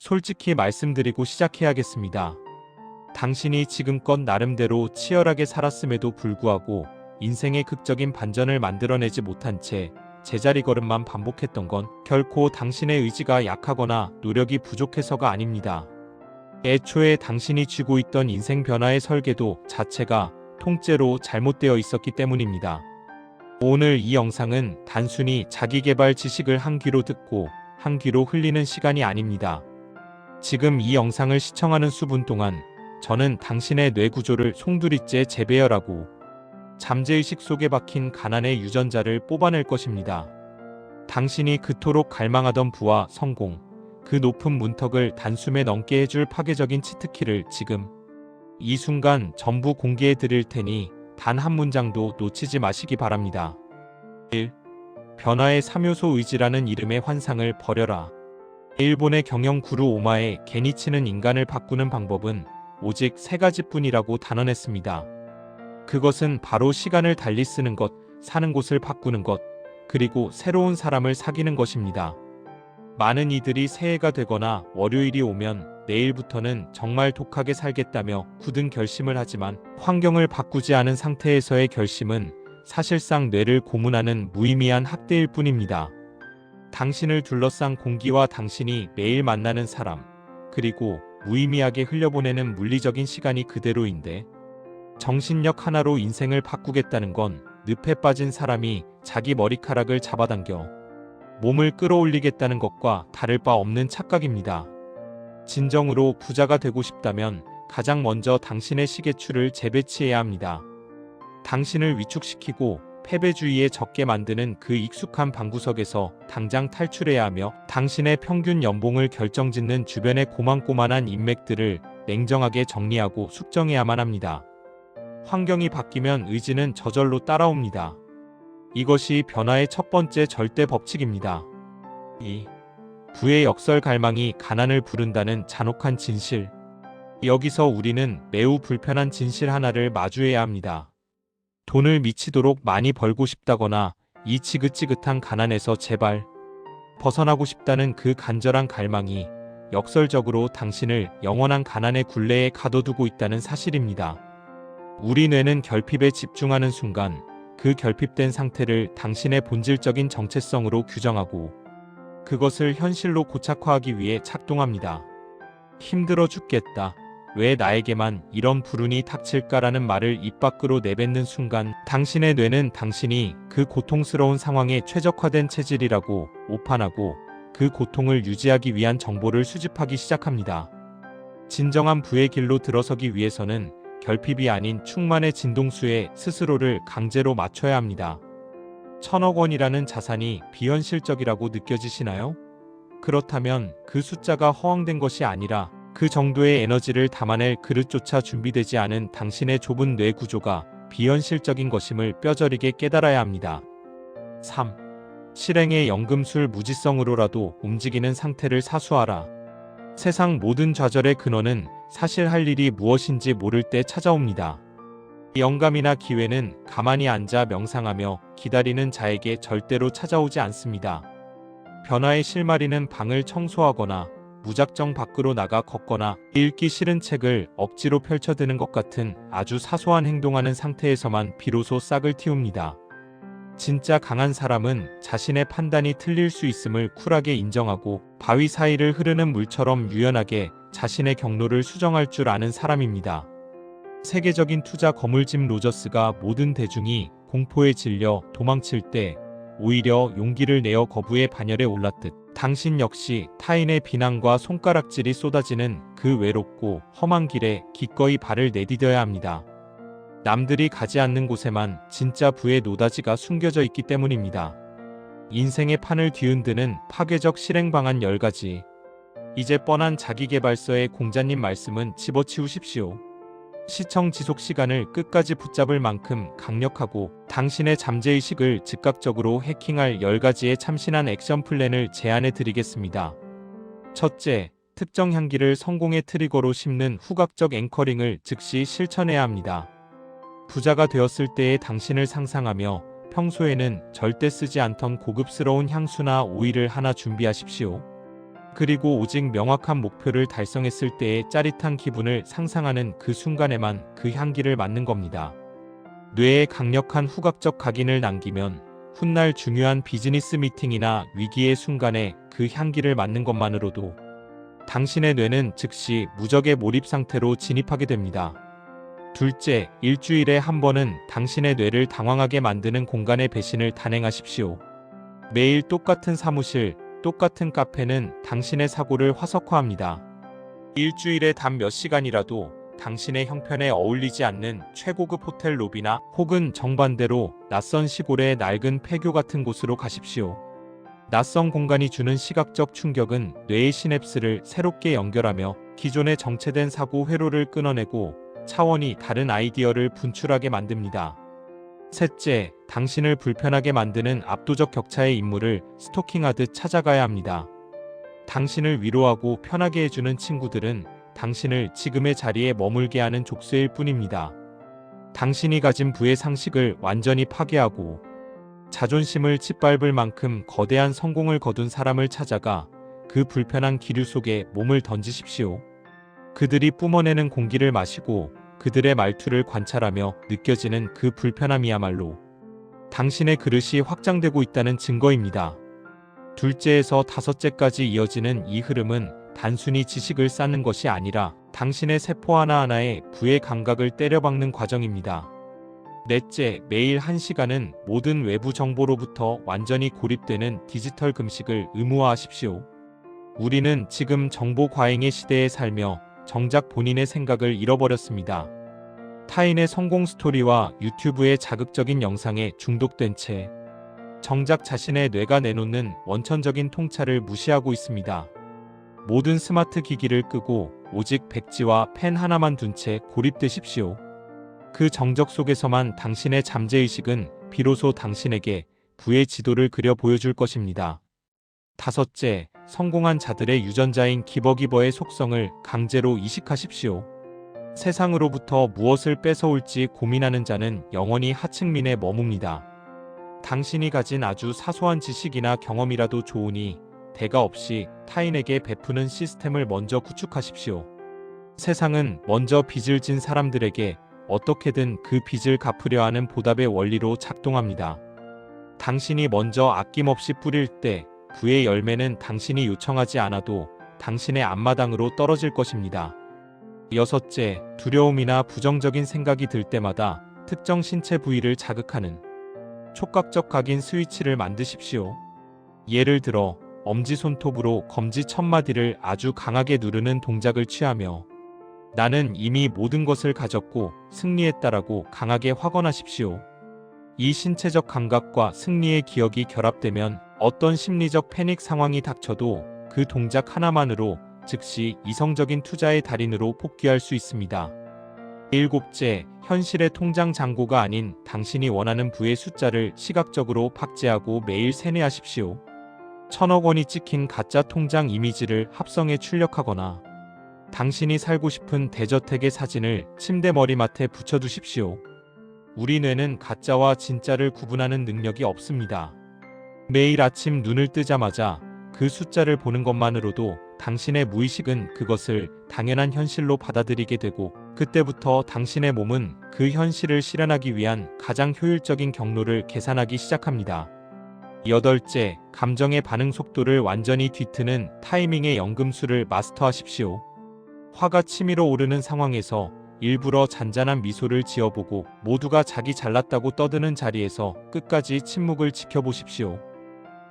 솔직히 말씀드리고 시작해야겠습니다. 당신이 지금껏 나름대로 치열하게 살았음에도 불구하고 인생의 극적인 반전을 만들어내지 못한 채 제자리 걸음만 반복했던 건 결코 당신의 의지가 약하거나 노력이 부족해서가 아닙니다. 애초에 당신이 쥐고 있던 인생 변화의 설계도 자체가 통째로 잘못되어 있었기 때문입니다. 오늘 이 영상은 단순히 자기계발 지식을 한 귀로 듣고 한 귀로 흘리는 시간이 아닙니다. 지금 이 영상을 시청하는 수분 동안 저는 당신의 뇌 구조를 송두리째 재배열하고 잠재의식 속에 박힌 가난의 유전자를 뽑아낼 것입니다. 당신이 그토록 갈망하던 부와 성공, 그 높은 문턱을 단숨에 넘게 해줄 파괴적인 치트키를 지금 이 순간 전부 공개해 드릴 테니 단 한 문장도 놓치지 마시기 바랍니다. 1. 변화의 3요소 의지라는 이름의 환상을 버려라. 일본의 경영 구루 오마에 게니치는 인간을 바꾸는 방법은 오직 3가지뿐이라고 단언했습니다. 그것은 바로 시간을 달리 쓰는 것, 사는 곳을 바꾸는 것, 그리고 새로운 사람을 사귀는 것입니다. 많은 이들이 새해가 되거나 월요일이 오면 내일부터는 정말 독하게 살겠다며 굳은 결심을 하지만 환경을 바꾸지 않은 상태에서의 결심은 사실상 뇌를 고문하는 무의미한 학대일 뿐입니다. 당신을 둘러싼 공기와 당신이 매일 만나는 사람, 그리고 무의미하게 흘려보내는 물리적인 시간이 그대로인데 정신력 하나로 인생을 바꾸겠다는 건 늪에 빠진 사람이 자기 머리카락을 잡아당겨 몸을 끌어올리겠다는 것과 다를 바 없는 착각입니다. 진정으로 부자가 되고 싶다면 가장 먼저 당신의 시계추를 재배치해야 합니다. 당신을 위축시키고 패배주의에 적게 만드는 그 익숙한 방구석에서 당장 탈출해야 하며 당신의 평균 연봉을 결정짓는 주변의 고만고만한 인맥들을 냉정하게 정리하고 숙정해야만 합니다. 환경이 바뀌면 의지는 저절로 따라옵니다. 이것이 변화의 첫 번째 절대 법칙입니다. 2. 부의 역설 갈망이 가난을 부른다는 잔혹한 진실. 여기서 우리는 매우 불편한 진실 하나를 마주해야 합니다. 돈을 미치도록 많이 벌고 싶다거나 이 지긋지긋한 가난에서 제발 벗어나고 싶다는 그 간절한 갈망이 역설적으로 당신을 영원한 가난의 굴레에 가둬두고 있다는 사실입니다. 우리 뇌는 결핍에 집중하는 순간 그 결핍된 상태를 당신의 본질적인 정체성으로 규정하고 그것을 현실로 고착화하기 위해 작동합니다. 힘들어 죽겠다. 왜 나에게만 이런 불운이 닥칠까라는 말을 입 밖으로 내뱉는 순간 당신의 뇌는 당신이 그 고통스러운 상황에 최적화된 체질이라고 오판하고 그 고통을 유지하기 위한 정보를 수집하기 시작합니다. 진정한 부의 길로 들어서기 위해서는 결핍이 아닌 충만의 진동수에 스스로를 강제로 맞춰야 합니다. 1000억 원이라는 자산이 비현실적이라고 느껴지시나요? 그렇다면 그 숫자가 허황된 것이 아니라 그 정도의 에너지를 담아낼 그릇조차 준비되지 않은 당신의 좁은 뇌 구조가 비현실적인 것임을 뼈저리게 깨달아야 합니다. 3. 실행의 연금술 무지성으로라도 움직이는 상태를 사수하라. 세상 모든 좌절의 근원은 사실 할 일이 무엇인지 모를 때 찾아옵니다. 영감이나 기회는 가만히 앉아 명상하며 기다리는 자에게 절대로 찾아오지 않습니다. 변화의 실마리는 방을 청소하거나 무작정 밖으로 나가 걷거나 읽기 싫은 책을 억지로 펼쳐드는 것 같은 아주 사소한 행동하는 상태에서만 비로소 싹을 틔웁니다. 진짜 강한 사람은 자신의 판단이 틀릴 수 있음을 쿨하게 인정하고 바위 사이를 흐르는 물처럼 유연하게 자신의 경로를 수정할 줄 아는 사람입니다. 세계적인 투자 거물짐 로저스가 모든 대중이 공포에 질려 도망칠 때 오히려 용기를 내어 거부의 반열에 올랐듯 당신 역시 타인의 비난과 손가락질이 쏟아지는 그 외롭고 험한 길에 기꺼이 발을 내디뎌야 합니다. 남들이 가지 않는 곳에만 진짜 부의 노다지가 숨겨져 있기 때문입니다. 인생의 판을 뒤흔드는 파괴적 실행 방안 10가지. 이제 뻔한 자기계발서의 공자님 말씀은 집어치우십시오. 시청 지속 시간을 끝까지 붙잡을 만큼 강력하고 당신의 잠재의식을 즉각적으로 해킹할 10가지의 참신한 액션 플랜을 제안해 드리겠습니다. 첫째, 특정 향기를 성공의 트리거로 심는 후각적 앵커링을 즉시 실천해야 합니다. 부자가 되었을 때의 당신을 상상하며 평소에는 절대 쓰지 않던 고급스러운 향수나 오일을 하나 준비하십시오. 그리고 오직 명확한 목표를 달성했을 때의 짜릿한 기분을 상상하는 그 순간에만 그 향기를 맡는 겁니다. 뇌에 강력한 후각적 각인을 남기면 훗날 중요한 비즈니스 미팅이나 위기의 순간에 그 향기를 맡는 것만으로도 당신의 뇌는 즉시 무적의 몰입 상태로 진입하게 됩니다. 둘째, 일주일에 한 번은 당신의 뇌를 당황하게 만드는 공간의 배신을 단행하십시오. 매일 똑같은 사무실, 똑같은 카페는 당신의 사고를 화석화합니다. 일주일에 단 몇 시간이라도 당신의 형편에 어울리지 않는 최고급 호텔 로비나 혹은 정반대로 낯선 시골의 낡은 폐교 같은 곳으로 가십시오. 낯선 공간이 주는 시각적 충격은 뇌의 시냅스를 새롭게 연결하며 기존의 정체된 사고 회로를 끊어내고 차원이 다른 아이디어를 분출하게 만듭니다. 셋째, 당신을 불편하게 만드는 압도적 격차의 인물을 스토킹하듯 찾아가야 합니다. 당신을 위로하고 편하게 해주는 친구들은 당신을 지금의 자리에 머물게 하는 족쇄일 뿐입니다. 당신이 가진 부의 상식을 완전히 파괴하고 자존심을 짓밟을 만큼 거대한 성공을 거둔 사람을 찾아가 그 불편한 기류 속에 몸을 던지십시오. 그들이 뿜어내는 공기를 마시고 그들의 말투를 관찰하며 느껴지는 그 불편함이야말로 당신의 그릇이 확장되고 있다는 증거입니다. 둘째에서 다섯째까지 이어지는 이 흐름은 단순히 지식을 쌓는 것이 아니라 당신의 세포 하나하나에 부의 감각을 때려박는 과정입니다. 넷째, 매일 1시간은 모든 외부 정보로부터 완전히 고립되는 디지털 금식을 의무화하십시오. 우리는 지금 정보 과잉의 시대에 살며 정작 본인의 생각을 잃어버렸습니다. 타인의 성공 스토리와 유튜브의 자극적인 영상에 중독된 채 정작 자신의 뇌가 내놓는 원천적인 통찰을 무시하고 있습니다. 모든 스마트 기기를 끄고 오직 백지와 펜 하나만 둔 채 고립되십시오. 그 정적 속에서만 당신의 잠재의식은 비로소 당신에게 부의 지도를 그려 보여줄 것입니다. 다섯째, 성공한 자들의 유전자인 기버기버의 속성을 강제로 이식하십시오. 세상으로부터 무엇을 뺏어올지 고민하는 자는 영원히 하층민에 머뭅니다. 당신이 가진 아주 사소한 지식이나 경험이라도 좋으니 대가 없이 타인에게 베푸는 시스템을 먼저 구축하십시오. 세상은 먼저 빚을 진 사람들에게 어떻게든 그 빚을 갚으려 하는 보답의 원리로 작동합니다. 당신이 먼저 아낌없이 뿌릴 때 부의 열매는 당신이 요청하지 않아도 당신의 앞마당으로 떨어질 것입니다. 여섯째, 두려움이나 부정적인 생각이 들 때마다 특정 신체 부위를 자극하는 촉각적 각인 스위치를 만드십시오. 예를 들어 엄지손톱으로 검지 첫마디를 아주 강하게 누르는 동작을 취하며 나는 이미 모든 것을 가졌고 승리했다라고 강하게 확언하십시오. 이 신체적 감각과 승리의 기억이 결합되면 어떤 심리적 패닉 상황이 닥쳐도 그 동작 하나만으로 즉시 이성적인 투자의 달인으로 복귀할 수 있습니다. 일곱째, 현실의 통장 잔고가 아닌 당신이 원하는 부의 숫자를 시각적으로 박제하고 매일 세뇌하십시오. 1,000억 원이 찍힌 가짜 통장 이미지를 합성해 출력하거나 당신이 살고 싶은 대저택의 사진을 침대 머리맡에 붙여두십시오. 우리 뇌는 가짜와 진짜를 구분하는 능력이 없습니다. 매일 아침 눈을 뜨자마자 그 숫자를 보는 것만으로도 당신의 무의식은 그것을 당연한 현실로 받아들이게 되고 그때부터 당신의 몸은 그 현실을 실현하기 위한 가장 효율적인 경로를 계산하기 시작합니다. 여덟째, 감정의 반응 속도를 완전히 뒤트는 타이밍의 연금술을 마스터하십시오. 화가 치밀어 오르는 상황에서 일부러 잔잔한 미소를 지어보고 모두가 자기 잘났다고 떠드는 자리에서 끝까지 침묵을 지켜보십시오.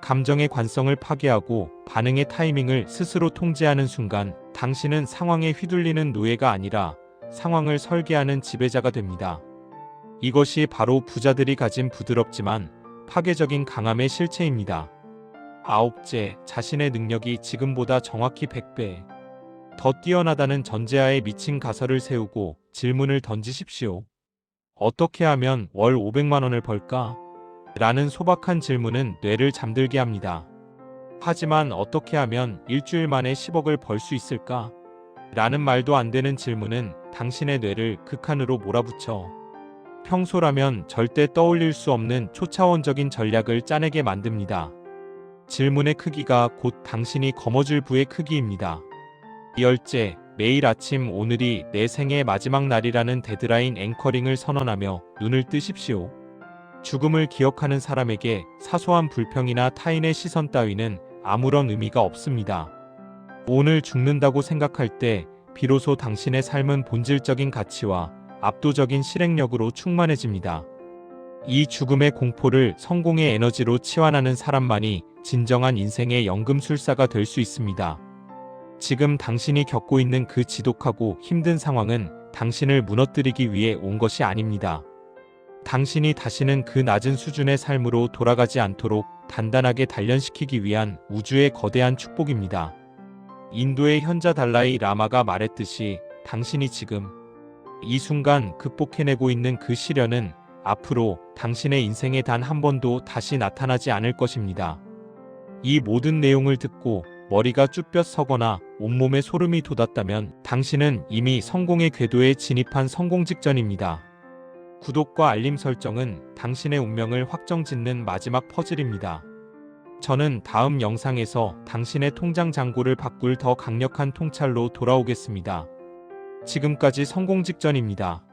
감정의 관성을 파괴하고 반응의 타이밍을 스스로 통제하는 순간 당신은 상황에 휘둘리는 노예가 아니라 상황을 설계하는 지배자가 됩니다. 이것이 바로 부자들이 가진 부드럽지만 파괴적인 강함의 실체입니다. 아홉째, 자신의 능력이 지금보다 정확히 100배 더 뛰어나다는 전제하에 미친 가설을 세우고 질문을 던지십시오. 어떻게 하면 월 500만 원을 벌까? 라는 소박한 질문은 뇌를 잠들게 합니다. 하지만 어떻게 하면 일주일 만에 10억을 벌 수 있을까? 라는 말도 안 되는 질문은 당신의 뇌를 극한으로 몰아붙여 평소라면 절대 떠올릴 수 없는 초차원적인 전략을 짜내게 만듭니다. 질문의 크기가 곧 당신이 거머쥘 부의 크기입니다. 열째, 매일 아침 오늘이 내 생의 마지막 날이라는 데드라인 앵커링을 선언하며 눈을 뜨십시오. 죽음을 기억하는 사람에게 사소한 불평이나 타인의 시선 따위는 아무런 의미가 없습니다. 오늘 죽는다고 생각할 때 비로소 당신의 삶은 본질적인 가치와 압도적인 실행력으로 충만해집니다. 이 죽음의 공포를 성공의 에너지로 치환하는 사람만이 진정한 인생의 연금술사가 될 수 있습니다. 지금 당신이 겪고 있는 그 지독하고 힘든 상황은 당신을 무너뜨리기 위해 온 것이 아닙니다. 당신이 다시는 그 낮은 수준의 삶으로 돌아가지 않도록 단단하게 단련시키기 위한 우주의 거대한 축복입니다. 인도의 현자 달라이 라마가 말했듯이 당신이 지금 이 순간 극복해내고 있는 그 시련은 앞으로 당신의 인생에 단 한 번도 다시 나타나지 않을 것입니다. 이 모든 내용을 듣고 머리가 쭈뼛 서거나 온몸에 소름이 돋았다면 당신은 이미 성공의 궤도에 진입한 성공 직전입니다. 구독과 알림 설정은 당신의 운명을 확정짓는 마지막 퍼즐입니다. 저는 다음 영상에서 당신의 통장 잔고를 바꿀 더 강력한 통찰로 돌아오겠습니다. 지금까지 성공 직전입니다.